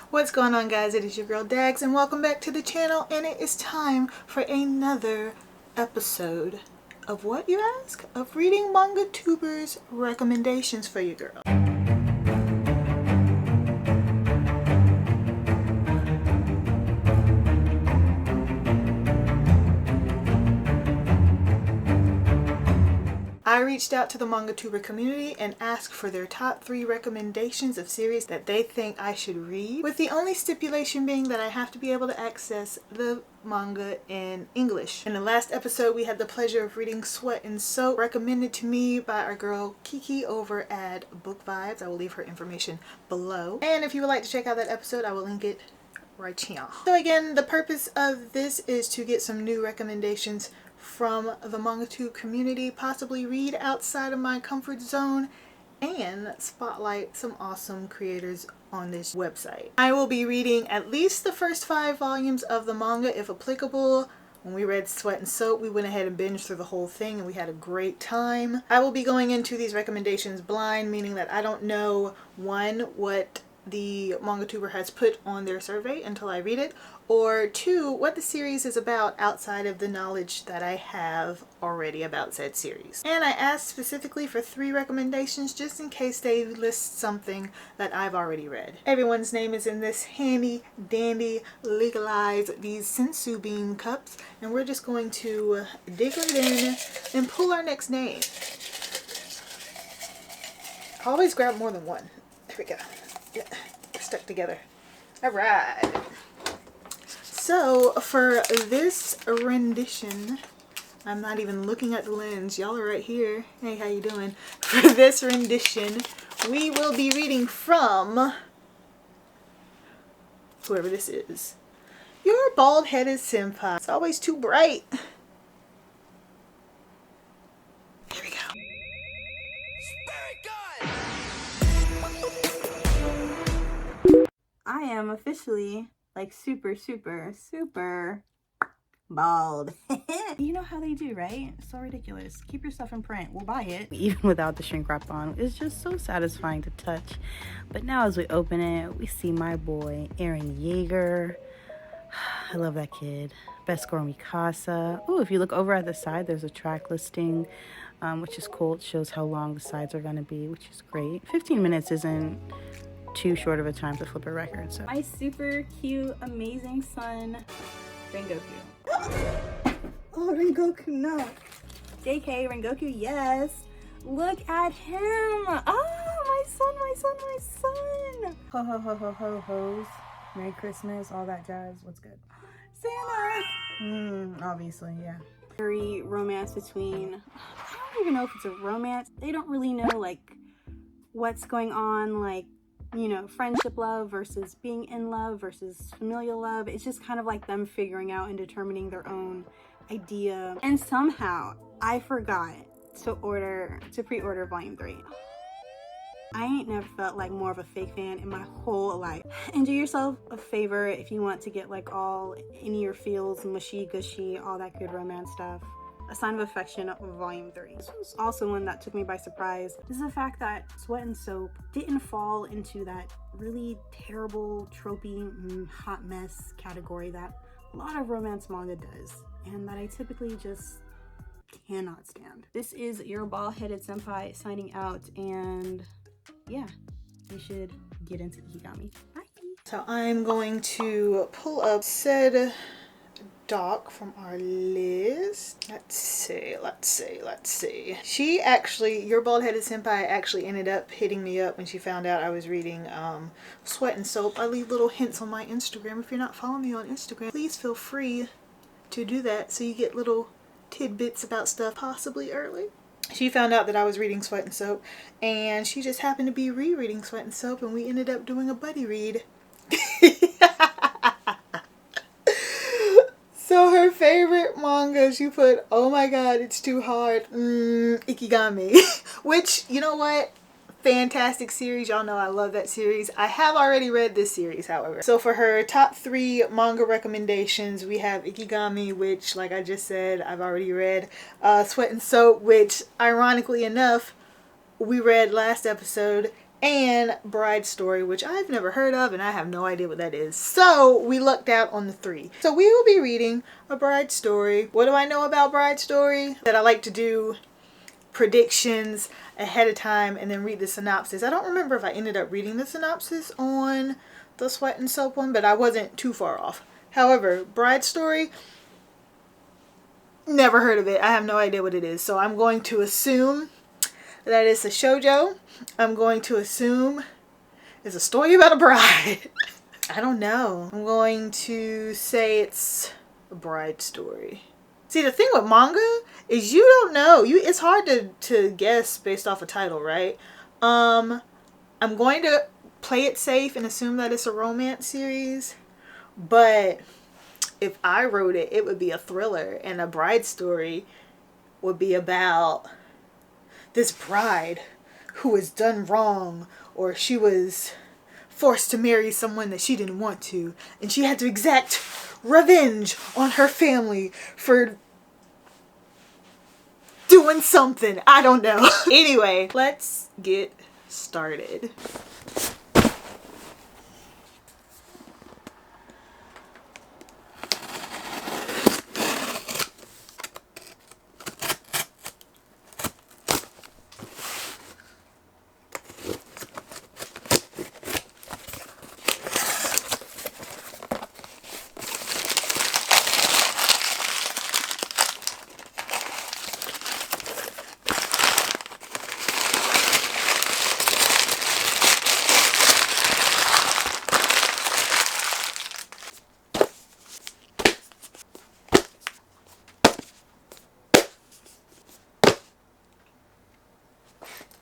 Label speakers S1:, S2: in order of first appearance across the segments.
S1: What's going on, guys? It is your girl Dags and welcome back to the channel, and it is time for another episode of what, you ask? Of reading Mangatuber's recommendations for you, girl. I reached out to the Mangatuber community and asked for their top 3 recommendations of series that they think I should read, with the only stipulation being that I have to be able to access the manga in English. In the last episode, we had the pleasure of reading Sweat and Soap, recommended to me by our girl Kiki over at Book Vybez. I will leave her information below. And if you would like to check out that episode, I will link it right here. So again, the purpose of this is to get some new recommendations from the Mangatube community, possibly read outside of my comfort zone, and spotlight some awesome creators on this website. I will be reading at least the first 5 volumes of the manga if applicable. When we read Sweat and Soap, we went ahead and binged through the whole thing and we had a great time. I will be going into these recommendations blind, meaning that I don't know, one, what the Mangatuber has put on their survey until I read it, or 2, what the series is about outside of the knowledge that I have already about said series. And I asked specifically for 3 recommendations just in case they list something that I've already read. Everyone's name is in this handy dandy legalized these sensu bean cups, and we're just going to dig right in and pull our next name. I always grab more than one. There we go. Yeah, stuck together. All right. So for this rendition, I'm not even looking at the lens. Y'all are right here. Hey, how you doing? For this rendition, we will be reading from whoever this is. Your bald-headed senpai. It's always too bright. Here we go.
S2: I am officially like super bald. You know how they do, right? So ridiculous. Keep your stuff in print. We'll buy it. Even without the shrink wrap on, it's just so satisfying to touch. But now as we open it, we see my boy, Eren Yeager. I love that kid. Best score Mikasa. Ooh, if you look over at the side, there's a track listing, which is cool. It shows how long the sides are gonna be, which is great. 15 minutes isn't too short of a time to flip a record. So my super cute, amazing son, Rengoku. Oh, Rengoku, no. JK, Rengoku, yes. Look at him. Oh, my son. Ho, ho, ho, ho, ho, hoes. Merry Christmas, all that jazz. What's good? Santa. Obviously, yeah. Very romance between, I don't even know if it's a romance. They don't really know, like, what's going on, like, you know, friendship love versus being in love versus familial love. It's just kind of like them figuring out and determining their own idea. And somehow I forgot to pre-order volume 3. I ain't never felt like more of a fake fan in my whole life. And do yourself a favor if you want to get like all in your feels, mushy gushy, all that good romance stuff. A Sign of Affection Volume 3. This was also one that took me by surprise. This is the fact that Sweat and Soap didn't fall into that really terrible, tropey, hot mess category that a lot of romance manga does, and that I typically just cannot stand. This is your bald-headed senpai signing out, and yeah, you should get into Ikigami. Bye!
S1: So I'm going to pull up said doc from our list. Let's see. She actually, your bald-headed senpai actually ended up hitting me up when she found out I was reading Sweat and Soap. I leave little hints on my Instagram. If you're not following me on Instagram, please feel free to do that so you get little tidbits about stuff possibly early. She found out that I was reading Sweat and Soap, and she just happened to be rereading Sweat and Soap, and we ended up doing a buddy read. So her favorite manga, she put, oh my god, it's too hard, Ikigami. Which, you know what? Fantastic series. Y'all know I love that series. I have already read this series, however. So for her top 3 manga recommendations, we have Ikigami, which, like I just said, I've already read. Sweat and Soap, which, ironically enough, we read last episode. and Bride Story, which I've never heard of and I have no idea what that is. So we lucked out on the 3. So we will be reading a Bride Story. What do I know about Bride Story? That I like to do predictions ahead of time and then read the synopsis. I don't remember if I ended up reading the synopsis on the Sweat and Soap one, but I wasn't too far off. However, Bride Story, never heard of it. I have no idea what it is. So I'm going to assume that it's a shoujo. I'm going to assume it's a story about a bride. I don't know. I'm going to say it's a bride story. See, the thing with manga is you don't know. It's hard to guess based off a title, right? I'm going to play it safe and assume that it's a romance series. But if I wrote it, it would be a thriller. And a bride story would be about this bride who was done wrong, or she was forced to marry someone that she didn't want to, and she had to exact revenge on her family for doing something. I don't know. Anyway, let's get started.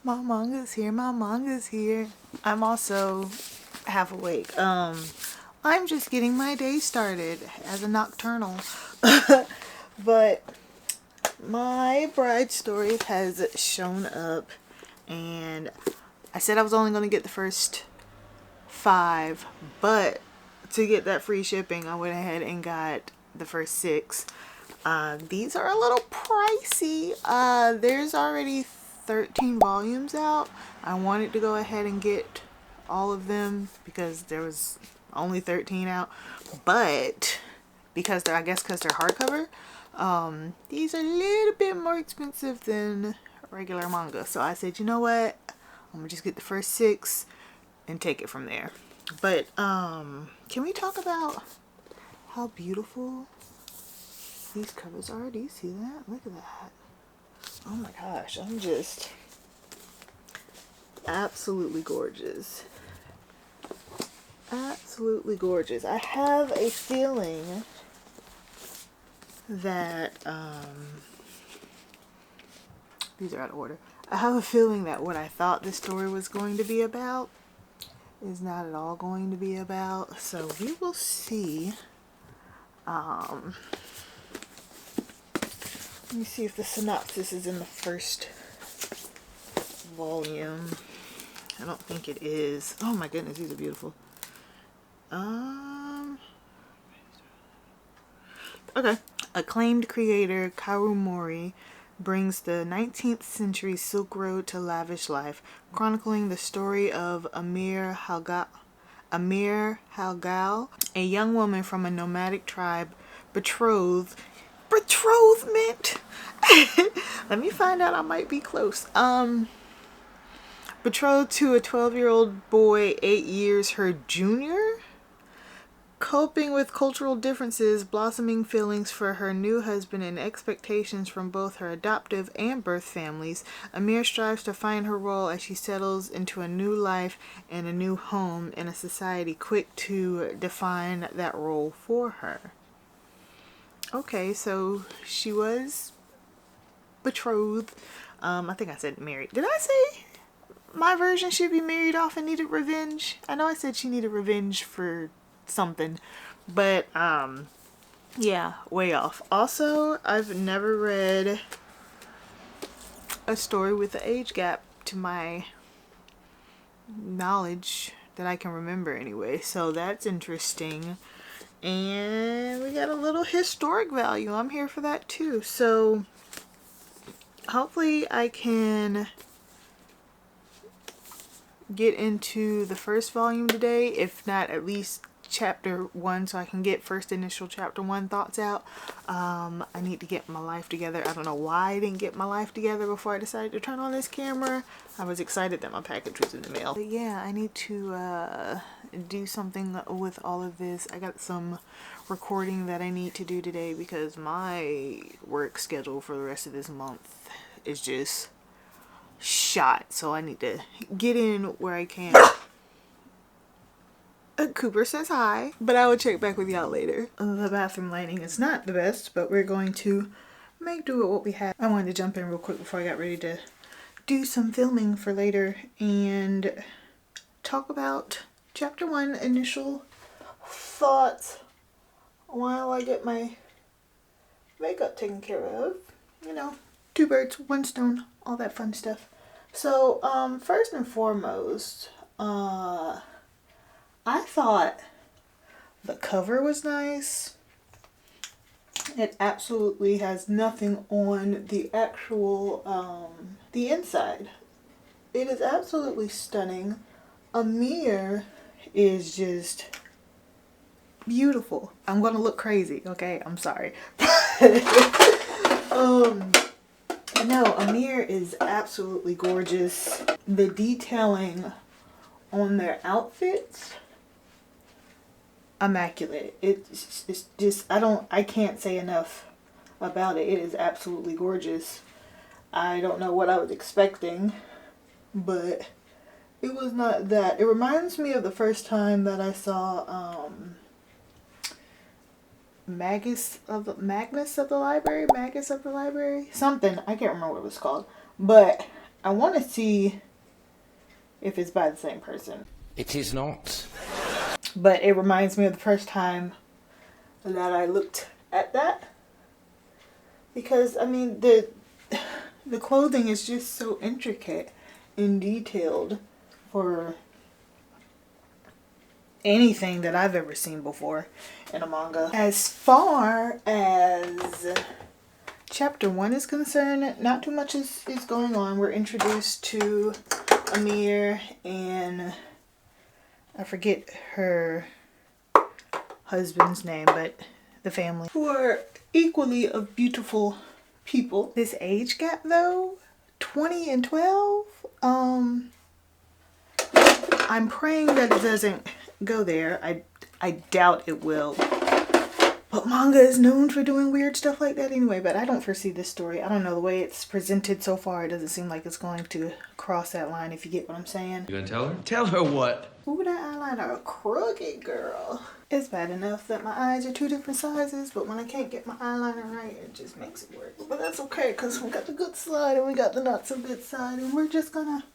S1: My manga's here, my manga's here. I'm also half awake. I'm just getting my day started as a nocturnal. But my bride story has shown up, and I said I was only going to get the first 5, but to get that free shipping, I went ahead and got the first 6. These are a little pricey. There's already 13 volumes out. I wanted to go ahead and get all of them because there was only 13 out, but because they're, I guess because they're hardcover, these are a little bit more expensive than regular manga. So I said, you know what, I'm gonna just get the first 6 and take it from there. But can we talk about how beautiful these covers are? Do you see that? Look at that. Oh my gosh, I'm just absolutely gorgeous. Absolutely gorgeous. I have a feeling that these are out of order. I have a feeling that what I thought this story was going to be about is not at all going to be about. So we will see. Let me see if the synopsis is in the first volume. I don't think it is. Oh my goodness, these are beautiful. Okay. Acclaimed creator Kaoru Mori brings the 19th century Silk Road to lavish life, chronicling the story of Amir Halgal, a young woman from a nomadic tribe betrothment. Let me find out, I might be close. Betrothed to a 12-year-old boy 8 years her junior. Coping with cultural differences, blossoming feelings for her new husband, and expectations from both her adoptive and birth families, Amir strives to find her role as she settles into a new life and a new home in a society quick to define that role for her. Okay, so she was betrothed. I think I said married. Did I say my version should be married off and needed revenge? I know I said she needed revenge for something, but yeah, way off. Also, I've never read a story with an age gap to my knowledge that I can remember anyway, so that's interesting. And we got a little historic value. I'm here for that too. So hopefully I can get into the first volume today, if not at least chapter 1, so I can get first initial chapter 1 thoughts out. I need to get my life together. I don't know why I didn't get my life together before I decided to turn on this camera. I was excited that my package was in the mail. But yeah, I need to do something with all of this. I got some recording that I need to do today because my work schedule for the rest of this month is just shot. So I need to get in where I can. Cooper says hi, but I will check back with y'all later. The bathroom lighting is not the best, but we're going to make do with what we have. I wanted to jump in real quick before I got ready to do some filming for later and talk about chapter 1 initial thoughts while I get my makeup taken care of. You know, 2 birds, 1 stone, all that fun stuff. So, first and foremost, I thought the cover was nice. It absolutely has nothing on the actual, the inside. It is absolutely stunning. Amir is just beautiful. I'm gonna look crazy, okay? I'm sorry. No, Amir is absolutely gorgeous. The detailing on their outfits, immaculate. It's just, I can't say enough about it. It is absolutely gorgeous. I don't know what I was expecting, but it was not that. It reminds me of the first time that I saw Magus of the Library, something, I can't remember what it was called, but I want to see if it's by the same person.
S3: It is not.
S1: But it reminds me of the first time that I looked at that, because I mean the clothing is just so intricate and detailed for anything that I've ever seen before in a manga. As far as chapter 1 is concerned, not too much is going on. We're introduced to Amir and I forget her husband's name, but the family, who are equally of beautiful people. This age gap though, 20 and 12, I'm praying that it doesn't go there. I doubt it will. But manga is known for doing weird stuff like that anyway, but I don't foresee this story. I don't know, the way it's presented so far, it doesn't seem like it's going to cross that line, if you get what I'm saying.
S3: You gonna tell her? Tell her what?
S1: Ooh, that eyeliner crooked, girl. It's bad enough that my eyes are 2 different sizes, but when I can't get my eyeliner right, it just makes it work. But that's okay, because we got the good side and we got the not so good side, and we're just gonna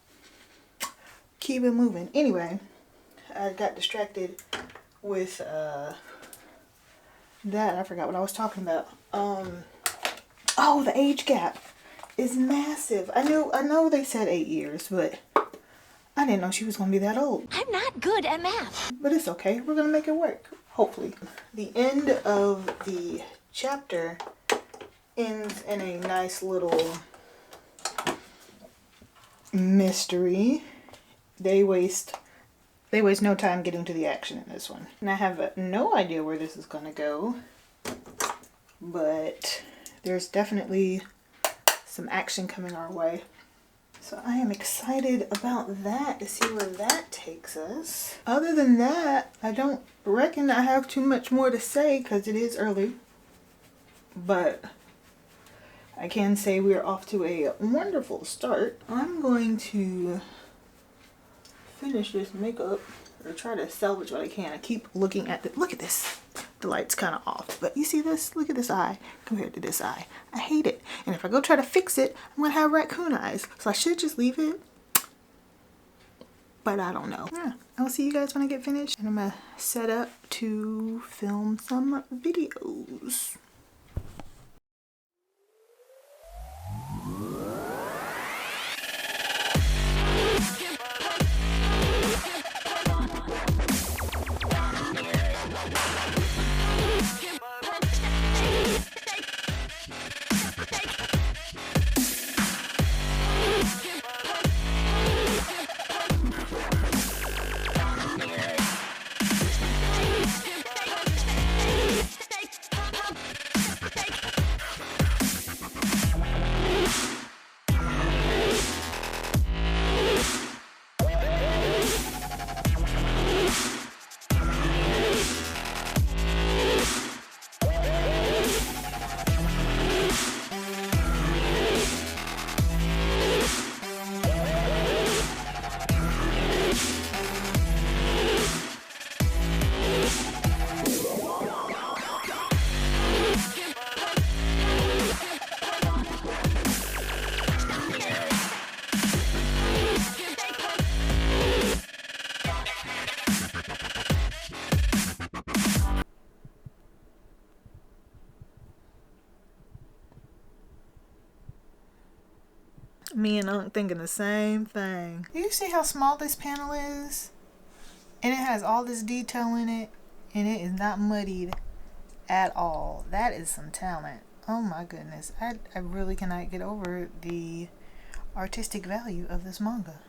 S1: keep it moving. Anyway, I got distracted with that. I forgot what I was talking about. Oh, the age gap is massive. I know they said 8 years, but I didn't know she was gonna be that old.
S4: I'm not good at math.
S1: But it's okay. We're gonna make it work, hopefully. The end of the chapter ends in a nice little mystery. They waste no time getting to the action in this one. And I have no idea where this is gonna go, but there's definitely some action coming our way. So I am excited about that, to see where that takes us. Other than that, I don't reckon I have too much more to say because it is early. But I can say we're off to a wonderful start. I'm going to finish this makeup, or try to salvage what I can. I keep looking at the, look at this. The light's kind of off, but you see this? Look at this eye compared to this eye. I hate it. And if I go try to fix it, I'm gonna have raccoon eyes. So I should just leave it, but I don't know. Yeah, I'll see you guys when I get finished, and I'm gonna set up to film some videos. Me and Unc thinking the same thing. Do you see how small this panel is? And it has all this detail in it, and it is not muddied at all. That is some talent. Oh my goodness. I really cannot get over the artistic value of this manga.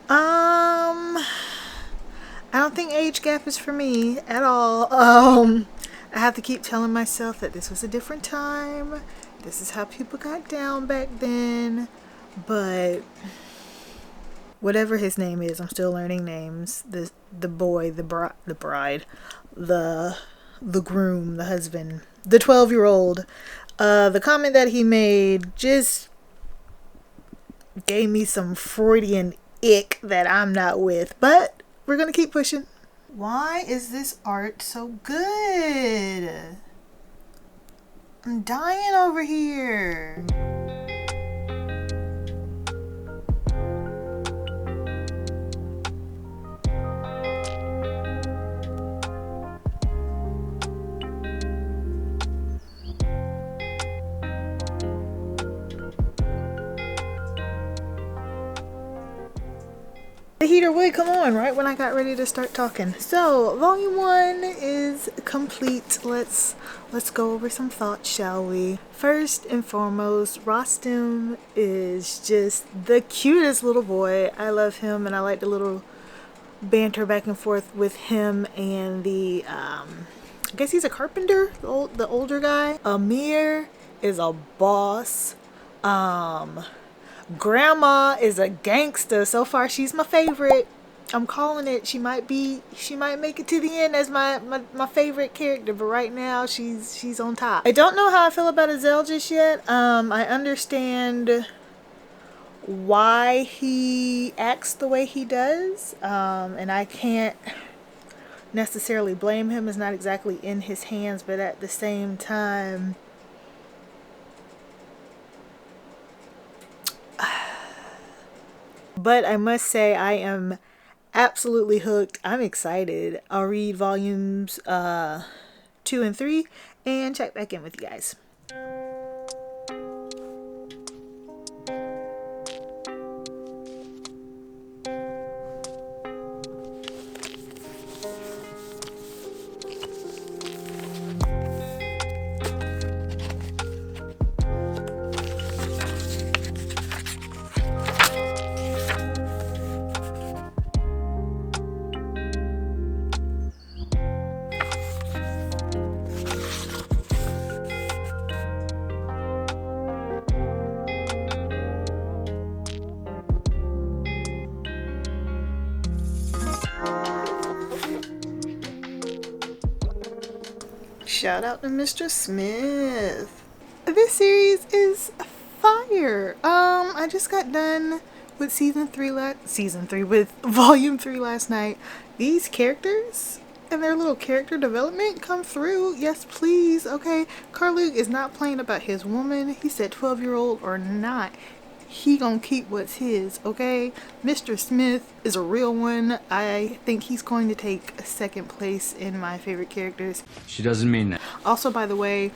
S1: I don't think age gap is for me at all. I have to keep telling myself that this was a different time. This is how people got down back then. But whatever his name is, I'm still learning names. The boy, the bride, the groom, the husband, the 12-year-old. The comment that he made just gave me some Freudian ick that I'm not with, but we're gonna keep pushing. Why is this art so good? I'm dying over here. The heater would come on right when I got ready to start talking. So, volume 1 is complete. Let's go over some thoughts, shall we? First and foremost, Rostam is just the cutest little boy. I love him, and I like the little banter back and forth with him and the I guess he's a carpenter, the older guy. Amir is a boss. Grandma is a gangster. So far, she's my favorite. I'm calling it. She might make it to the end as my favorite character, but right now she's on top. I don't know how I feel about Azel just yet. I understand why he acts the way he does, and I can't necessarily blame him. It's not exactly in his hands, but at the same time, but I must say I am absolutely hooked. I'm excited. I'll read volumes 2 and 3 and check back in with you guys. Shout out to Mr. Smith. This series is fire. I just got done with season 3 with volume 3 last night. These characters and their little character development come through. Yes, please. Okay, Carluke is not playing about his woman. He said 12-year-old or not, he gonna keep what's his, okay? Mr. Smith is a real one. I think he's going to take a second place in my favorite characters.
S5: She doesn't mean that.
S1: Also, by the way,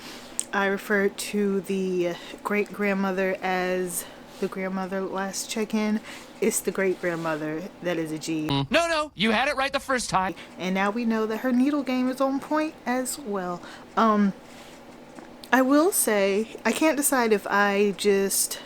S1: I referred to the great-grandmother as the grandmother last check-in. It's the great-grandmother that is a G.
S3: No, you had it right the first time.
S1: And now we know that her needle game is on point as well. I will say, I can't decide if I just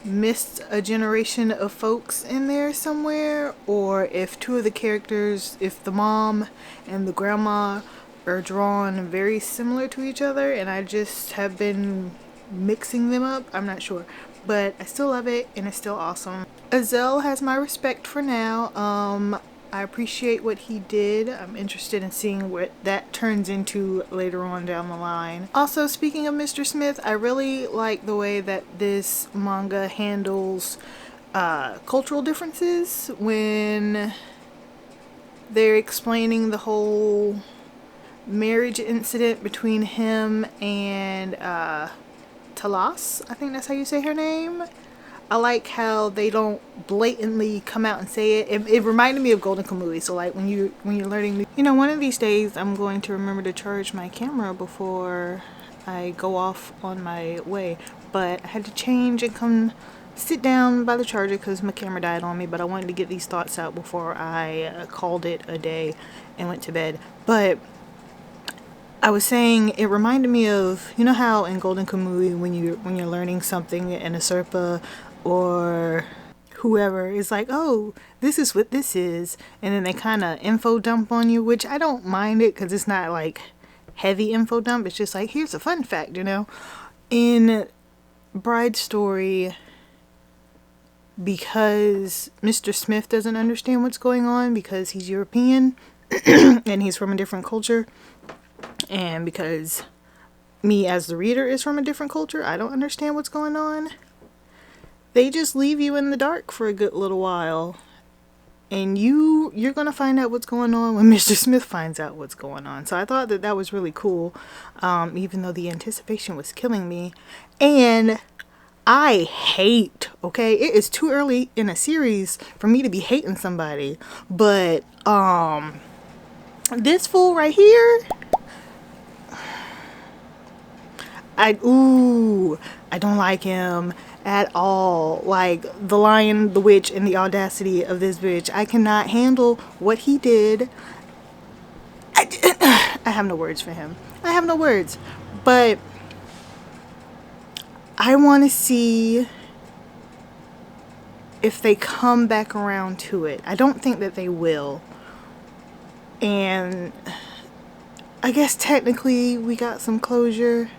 S1: missed a generation of folks in there somewhere, or if two of the characters, if the mom and the grandma are drawn very similar to each other and I just have been mixing them up. I'm not sure, but I still love it and it's still awesome. Azel has my respect for now. I appreciate what he did. I'm interested in seeing what that turns into later on down the line. Also, speaking of Mr. Smith, I really like the way that this manga handles cultural differences when they're explaining the whole marriage incident between him and Talas. I think that's how you say her name. I like how they don't blatantly come out and say it. It reminded me of Golden Kamuy. So like when you're learning, you know, one of these days I'm going to remember to charge my camera before I go off on my way. but I had to change and come sit down by the charger because my camera died on me, but I wanted to get these thoughts out before I called it a day and went to bed. But I was saying it reminded me of, you know how in Golden Kamuy when you're learning something and a Serpa or whoever is like, oh, this is what this is, and then they kind of info dump on you, which I don't mind it because it's not like heavy info dump. It's just like, here's a fun fact, you know. In Bride Story, because Mr. Smith doesn't understand what's going on because he's European and he's from a different culture, and because me as the reader is from a different culture, I don't understand what's going on. They just leave you in the dark for a good little while, and you're gonna find out what's going on when Mr. Smith finds out what's going on. So I thought that was really cool, even though the anticipation was killing me. And I hate, okay, it is too early in a series for me to be hating somebody, but this fool right here, I don't like him at all. Like, the Lion, the Witch, and the audacity of this bitch. I cannot handle what he did. I have no words for him. I have no words. But I want to see if they come back around to it. I don't think that they will. And I guess technically we got some closure.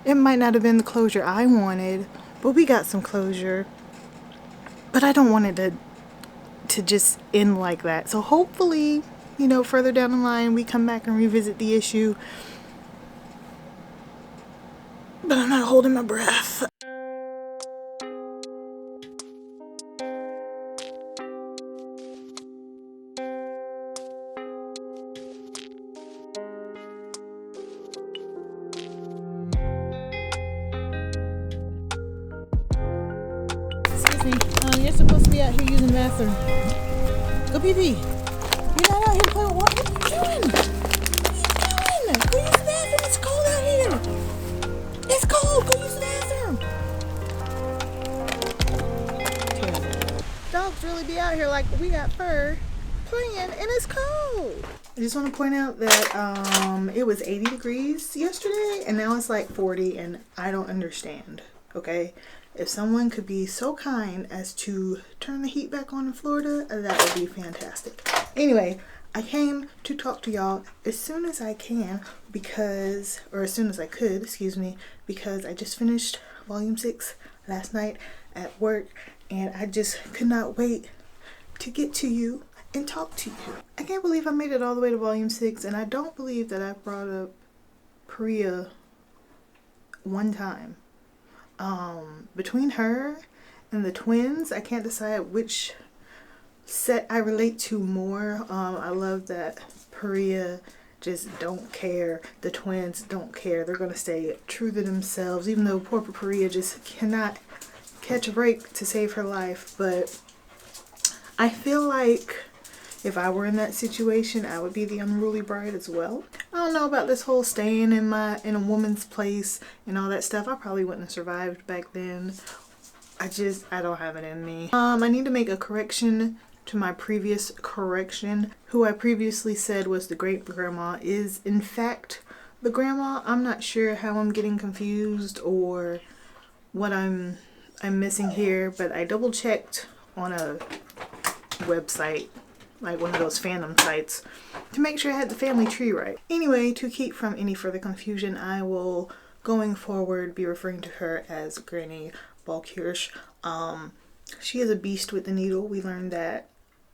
S1: It might not have been the closure I wanted, but we got some closure. But I don't want it to just end like that. So hopefully, you know, further down the line we come back and revisit the issue. But I'm not holding my breath. Excuse me. You're supposed to be out here using the bathroom. Go pee pee. You're not out here playing with water. What are you doing? What are you doing? Go use the bathroom. It's cold out here. It's cold. Go use the bathroom. Dogs really be out here like we got fur playing, and it's cold. I just want to point out that it was 80 degrees yesterday and now it's like 40, and I don't understand. Okay, if someone could be so kind as to turn the heat back on in Florida, that would be fantastic. Anyway, I came to talk to y'all as soon as I can because, or as soon as I could, excuse me, because I just finished volume 6 last night at work, and I just could not wait to get to you and talk to you. I can't believe I made it all the way to volume 6, and I don't believe that I brought up Priya one time. Between her and the twins, I can't decide which set I relate to more. I love that Priya just don't care. The twins don't care. They're gonna stay true to themselves, even though poor Priya just cannot catch a break to save her life. But I feel like if I were in that situation, I would be the unruly bride as well. I don't know about this whole staying in a woman's place and all that stuff. I probably wouldn't have survived back then. I don't have it in me. I need to make a correction to my previous correction. Who I previously said was the great grandma is in fact the grandma. I'm not sure how I'm getting confused or what I'm missing here, but I double checked on a website, like one of those fandom sites, to make sure I had the family tree right. Anyway, to keep from any further confusion, I will, going forward, be referring to her as Granny Balkirsch. She is a beast with the needle. We learned that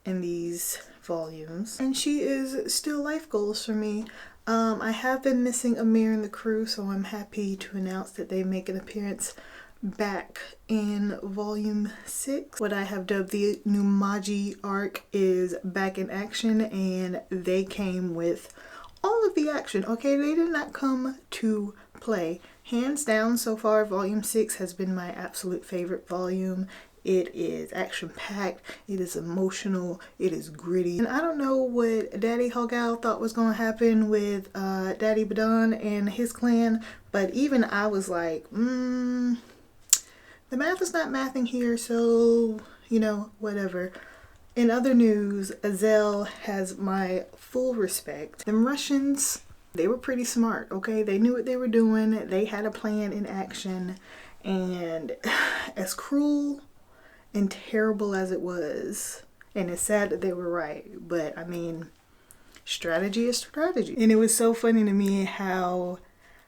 S1: in these volumes. And she is still life goals for me. I have been missing Amir and the crew, so I'm happy to announce that they make an appearance back in volume 6. What I have dubbed the Numaji arc is back in action, and they came with all of the action. Okay, they did not come to play. Hands down, so far volume 6 has been my absolute favorite volume. It is action-packed, it is emotional, it is gritty. And I don't know what Daddy Hogao thought was going to happen with Daddy Badon and his clan, but even I was like, The math is not mathing here, so, you know, whatever. In other news, Azel has my full respect. Them Russians, they were pretty smart, okay? They knew what they were doing. They had a plan in action. And as cruel and terrible as it was, and it's sad that they were right, but I mean, strategy is strategy. And it was so funny to me how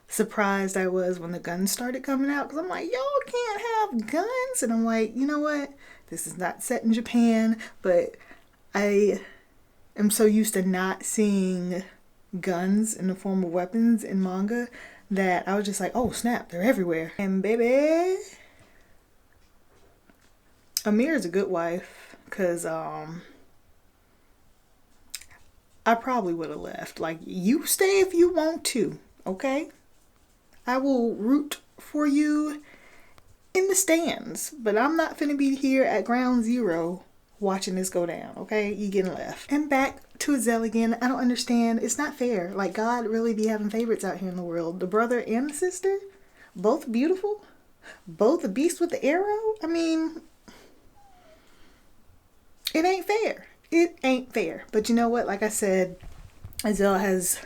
S1: surprised I was when the guns started coming out, because I'm like, y'all can't have guns. And I'm like, you know what? This is not set in Japan, but I am so used to not seeing guns in the form of weapons in manga that I was just like, oh snap, they're everywhere. And baby, Amir is a good wife, because I probably would have left. Like, you stay if you want to, okay? I will root for you in the stands, but I'm not finna be here at ground zero watching this go down, okay? You getting left. And back to Azel again. I don't understand. It's not fair. Like, God really be having favorites out here in the world. The brother and the sister, both beautiful, both a beast with the arrow. I mean, it ain't fair. It ain't fair. But you know what? Like I said, Azel has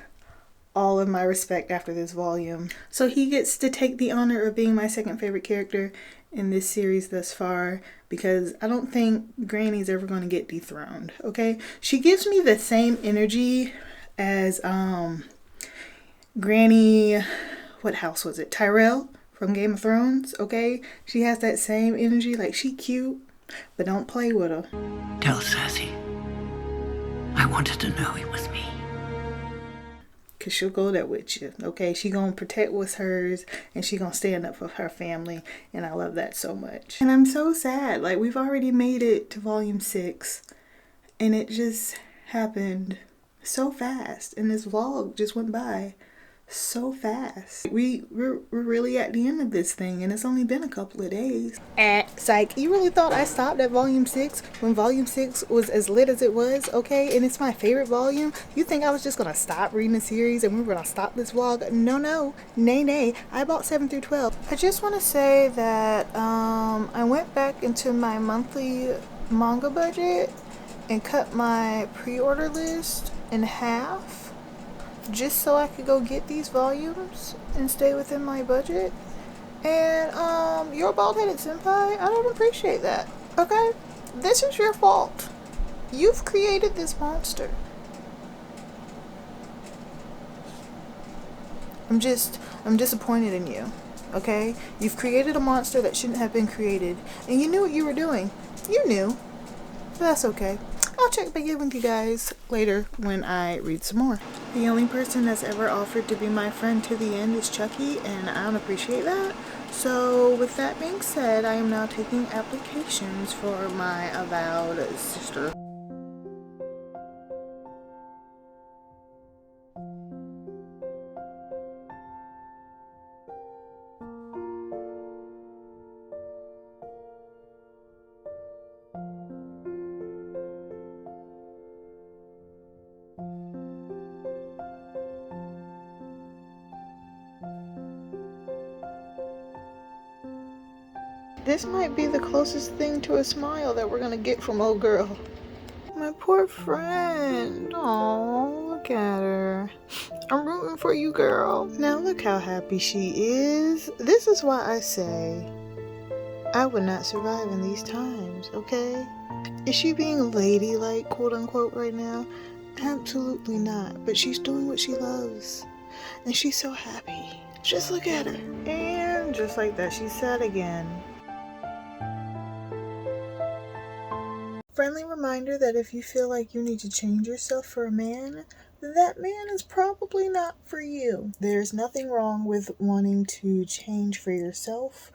S1: all of my respect after this volume. So he gets to take the honor of being my second favorite character in this series thus far, because I don't think Granny's ever going to get dethroned, okay? She gives me the same energy as Granny, what house was it? Tyrell from Game of Thrones, okay? She has that same energy. Like, she cute, but don't play with her.
S5: Tell Sassy I wanted to know it was me.
S1: Cause she'll go there with you, okay? She gonna protect what's hers, and she gonna stand up for her family, and I love that so much. And I'm so sad, like, we've already made it to volume 6, and it just happened so fast, and this vlog just went by so fast. We're really at the end of this thing, and it's only been a couple of days. Psych, you really thought I stopped at volume 6 when volume 6 was as lit as it was, okay? And it's my favorite volume. You think I was just gonna stop reading the series and we were gonna stop this vlog? No, nay. I bought 7 through 12. I just want to say that I went back into my monthly manga budget and cut my pre-order list in half, just so I could go get these volumes and stay within my budget. And you're bald-headed senpai, I don't appreciate that, okay? This is your fault. You've created this monster. I'm disappointed in you, okay? You've created a monster that shouldn't have been created, and you knew what you were doing. You knew. But that's okay. I'll check back in with you guys later when I read some more. The only person that's ever offered to be my friend to the end is Chucky, and I don't appreciate that. So with that being said, I am now taking applications for my avowed sister. This might be the closest thing to a smile that we're gonna get from old girl. My poor friend. Oh, look at her. I'm rooting for you, girl. Now look how happy she is. This is why I say I would not survive in these times, okay? Is she being ladylike, quote unquote, right now? Absolutely not. But she's doing what she loves. And she's so happy. Just look at her. And just like that, she's sad again. Friendly reminder that if you feel like you need to change yourself for a man, that man is probably not for you. There's nothing wrong with wanting to change for yourself,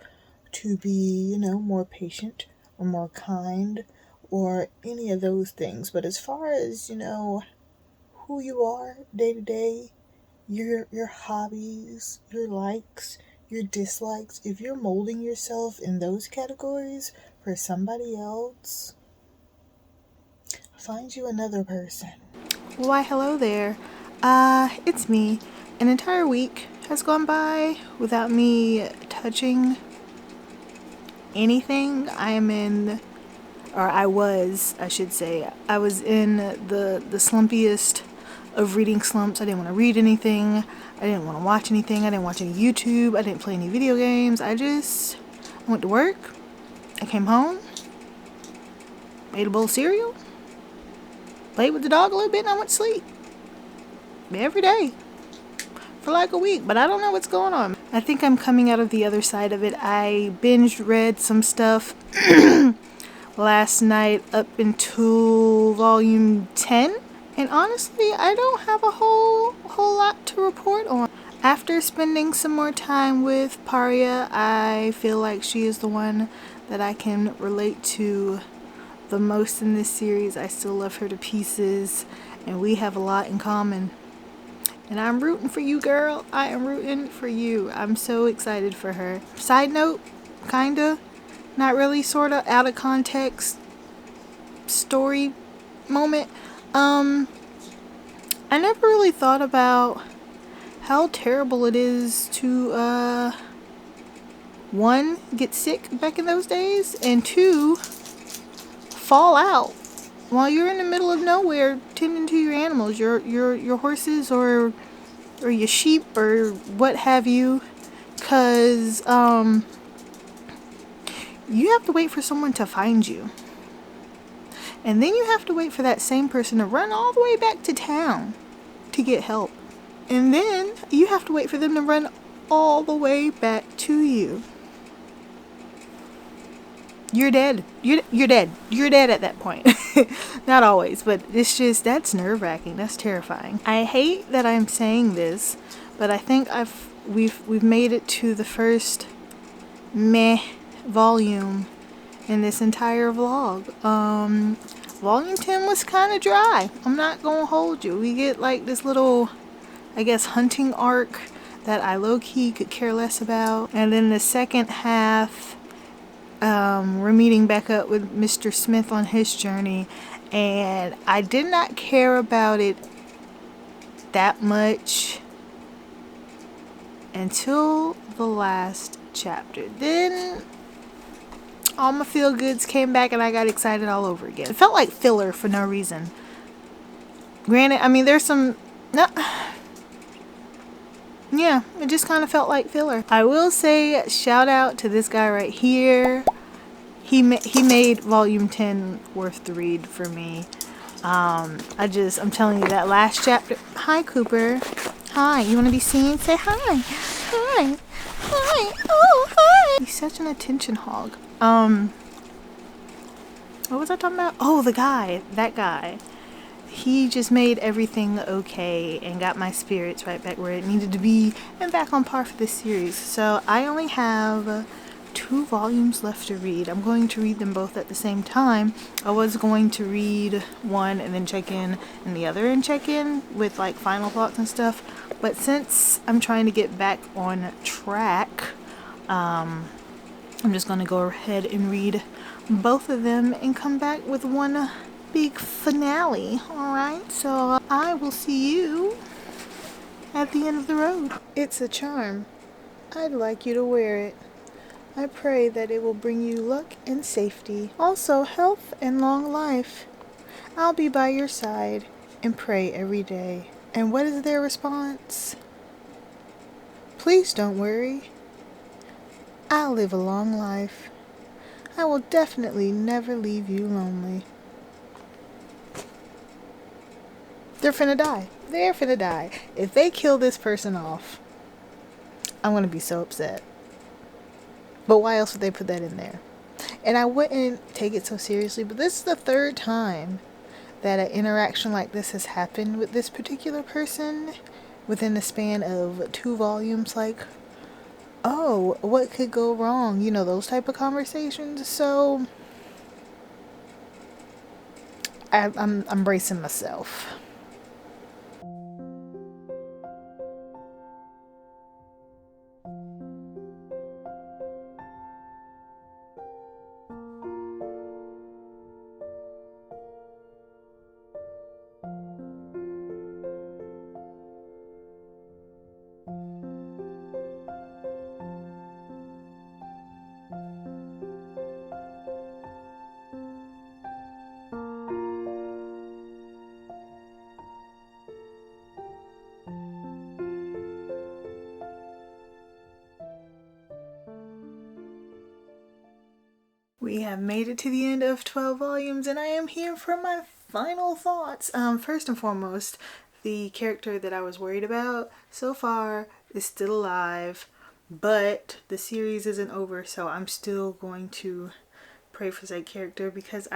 S1: to be, more patient or more kind or any of those things. But as far as, who you are day to day, your hobbies, your likes, your dislikes, if you're molding yourself in those categories for somebody else, find you another person. Why, hello there. It's me. An entire week has gone by without me touching anything. I am in, or I was, I should say, I was in the slumpiest of reading slumps. I didn't want to read anything. I didn't want to watch anything. I didn't watch any YouTube. I didn't play any video games. I went to work. I came home, made a bowl of cereal, played with the dog a little bit, and I went to sleep. Every day. For like a week, but I don't know what's going on. I think I'm coming out of the other side of it. I binge read some stuff last night up into volume 10, and honestly I don't have a whole lot to report on. After spending some more time with Paria, I feel like she is the one that I can relate to the most in this series. I still love her to pieces, and we have a lot in common. And I'm rooting for you, girl. I am rooting for you. I'm so excited for her. Side note, kinda, not really, sorta, out of context story moment. I never really thought about how terrible it is to, 1, get sick back in those days, and 2, fall out while you're in the middle of nowhere tending to your animals, your horses or your sheep or what have you, cause you have to wait for someone to find you, and then you have to wait for that same person to run all the way back to town to get help, and then you have to wait for them to run all the way back to you. You're dead. You're dead. You're dead at that point. Not always, but it's just, that's nerve-wracking. That's terrifying. I hate that I'm saying this, but I think we've made it to the first meh volume in this entire vlog. Volume 10 was kind of dry. I'm not gonna hold you. We get like this little, I guess, hunting arc that I low-key could care less about, and then the second half, we're meeting back up with Mr. Smith on his journey, and I did not care about it that much until the last chapter. Then all my feel-goods came back and I got excited all over again. It felt like filler for no reason. Granted, I mean, there's some... yeah, it just kind of felt like filler. I will say, shout out to this guy right here. He made volume 10 worth the read for me. I'm telling you, that last chapter. Hi, Cooper. Hi, you want to be seen? Say hi. Hi. Hi. Oh, hi. He's such an attention hog. What was I talking about? Oh, the guy. That guy. He just made everything okay and got my spirits right back where it needed to be and back on par for this series. So I only have 2 volumes left to read. I'm going to read them both at the same time. I was going to read one and then check in and the other and check in with like final thoughts and stuff, but since I'm trying to get back on track, I'm just going to go ahead and read both of them and come back with one big finale. Alright, so I will see you at the end of the road. It's a charm. I'd like you to wear it. I pray that it will bring you luck and safety, also health and long life. I'll be by your side and pray every day. And what is their response? Please don't worry. I'll live a long life. I will definitely never leave you lonely. They're finna die. They're finna die. If they kill this person off, I'm gonna be so upset. But why else would they put that in there? And I wouldn't take it so seriously, but this is the 3rd time that an interaction like this has happened with this particular person within the span of 2 volumes. Like, oh, what could go wrong? You know, those type of conversations. So I'm bracing myself. We have made it to the end of 12 volumes and I am here for my final thoughts. First and foremost, the character that I was worried about so far is still alive, but the series isn't over, so I'm still going to pray for that character because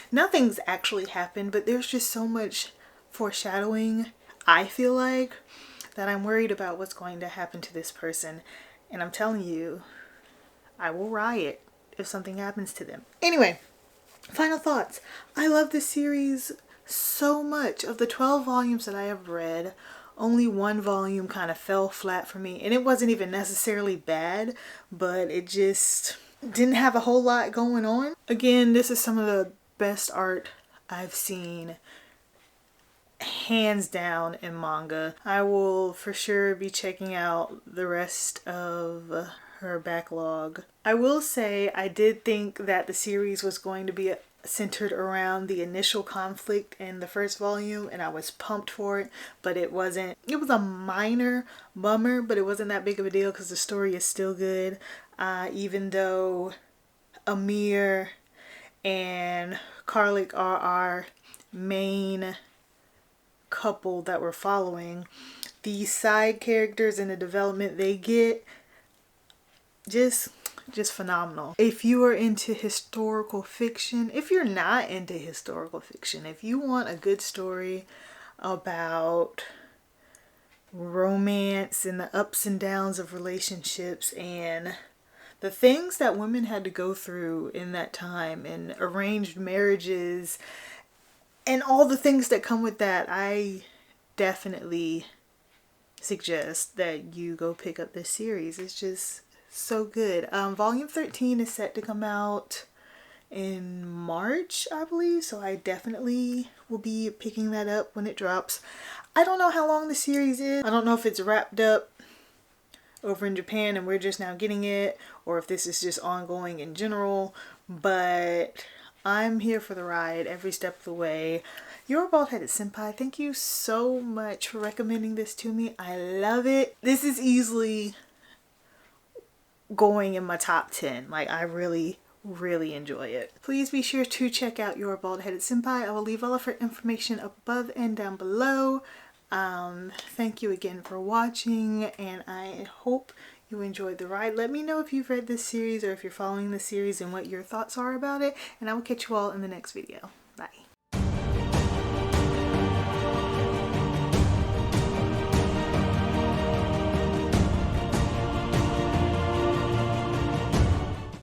S1: nothing's actually happened, but there's just so much foreshadowing, I feel like, that I'm worried about what's going to happen to this person. And I'm telling you, I will riot if something happens to them. Anyway, final thoughts. I love this series so much. Of the 12 volumes that I have read, only one volume kind of fell flat for me. And it wasn't even necessarily bad, but it just didn't have a whole lot going on. Again, this is some of the best art I've seen, hands down, in manga. I will for sure be checking out the rest of her backlog. I will say I did think that the series was going to be centered around the initial conflict in the first volume, and I was pumped for it, but it wasn't. It was a minor bummer, but it wasn't that big of a deal because the story is still good. Even though Amir and Karlik are our main couple that we're following, the side characters and the development they get, just phenomenal. If you are into historical fiction, if you're not into historical fiction, if you want a good story about romance and the ups and downs of relationships and the things that women had to go through in that time, and arranged marriages and all the things that come with that, I definitely suggest that you go pick up this series. It's just so good. Volume 13 is set to come out in March, I believe, so I definitely will be picking that up when it drops. I don't know how long the series is. I don't know if it's wrapped up over in Japan and we're just now getting it, or if this is just ongoing in general, but I'm here for the ride every step of the way. Your bald-headed senpai, thank you so much for recommending this to me. I love it. This is easily going in my top 10. Like, I really enjoy it. Please be sure to check out Your Bald-Headed Senpai. I will leave all of her information above and down below. Thank you again for watching, and I hope you enjoyed the ride. Let me know if you've read this series or if you're following this series and what your thoughts are about it, and I will catch you all in the next video.